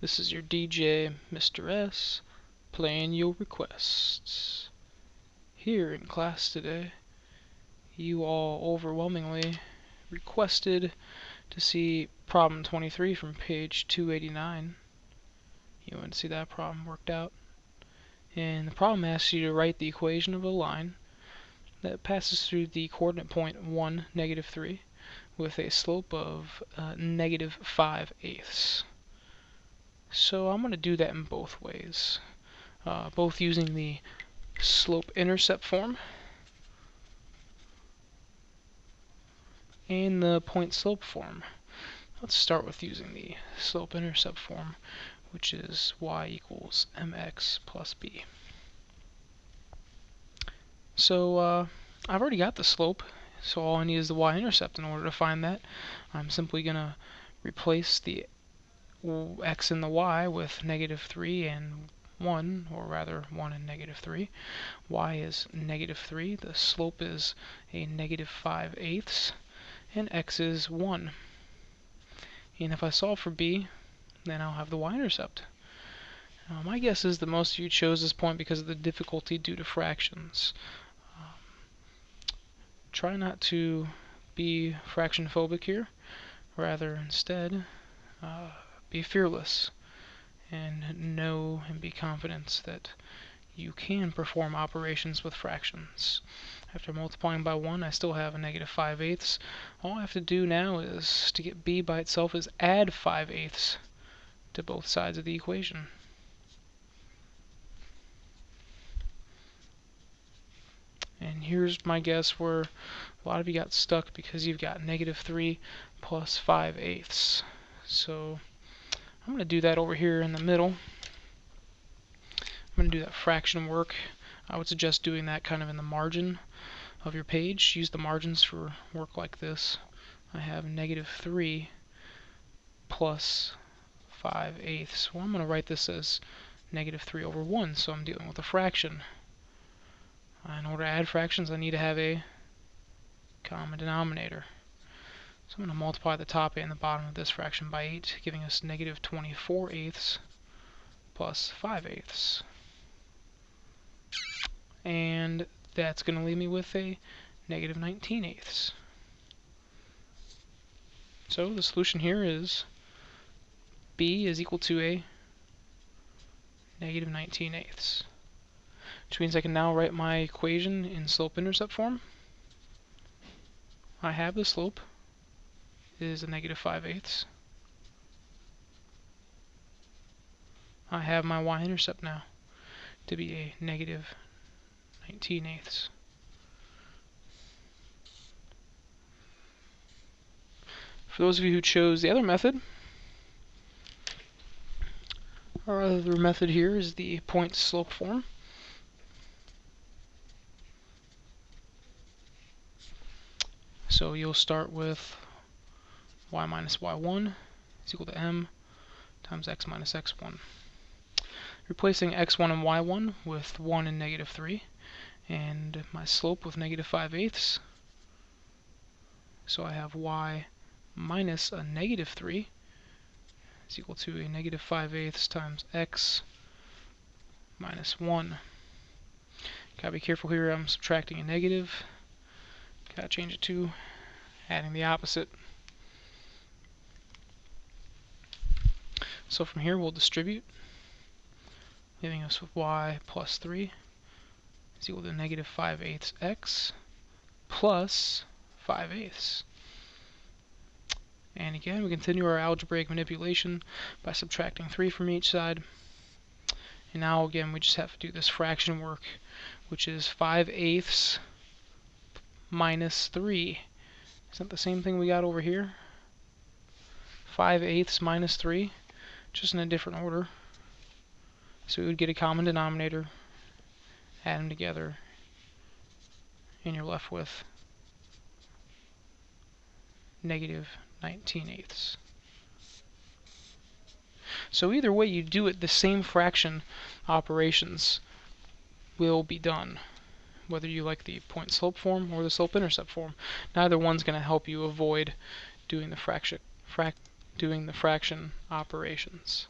This is your DJ, Mr. S, playing your requests. Here in class today, you all overwhelmingly requested to see problem 23 from page 289. You want to see that problem worked out. And the problem asks you to write the equation of a line that passes through the coordinate point 1, -3, with a slope of -5/8. So I'm going to do that in both ways, both using the slope-intercept form and the point-slope form. Let's start with using the slope-intercept form, which is y equals mx plus b. So I've already got the slope, so all I need is the y-intercept. In order to find that, I'm simply going to replace the x and the y with -3 and 1, or rather 1 and -3. Y is -3, the slope is a -5/8, and x is 1. And if I solve for b, then I'll have the y-intercept. My guess is that most of you chose this point because of the difficulty due to fractions. Try not to be fraction phobic here, rather instead be fearless and know and be confident that you can perform operations with fractions. After multiplying by 1, I still have a -5/8. All I have to do now is, to get b by itself, is add 5/8 to both sides of the equation. And here's my guess where a lot of you got stuck, because you've got -3 plus 5/8. So I'm going to do that over here in the middle. I'm going to do that fraction work. I would suggest doing that kind of in the margin of your page. Use the margins for work like this. I have -3 plus 5/8. Well, I'm going to write this as -3/1, so I'm dealing with a fraction. In order to add fractions, I need to have a common denominator. So I'm going to multiply the top and the bottom of this fraction by 8, giving us -24/8 plus 5/8. And that's going to leave me with a -19/8. So the solution here is b is equal to a -19/8. Which means I can now write my equation in slope-intercept form. I have the slope is a -5/8. I have my y-intercept now to be a -19/8. For those of you who chose the other method, our other method here is the point-slope form. So you'll start with y minus y1 is equal to m times x minus x1. Replacing x1 and y1 with 1 and -3, and my slope with -5/8. So I have y minus a -3 is equal to a -5/8 times x minus 1. Gotta be careful here, I'm subtracting a negative. Gotta change it to adding the opposite. So from here we'll distribute, leaving us with y plus 3 is equal to -5/8 x plus 5/8. And again, we continue our algebraic manipulation by subtracting 3 from each side. And now again, we just have to do this fraction work, which is 5/8 minus 3. Isn't that the same thing we got over here? 5/8 minus 3, just in a different order. So we would get a common denominator, add them together, and you're left with -19/8. So either way you do it, the same fraction operations will be done, whether you like the point-slope form or the slope-intercept form. Neither one's going to help you avoid doing the fraction operations.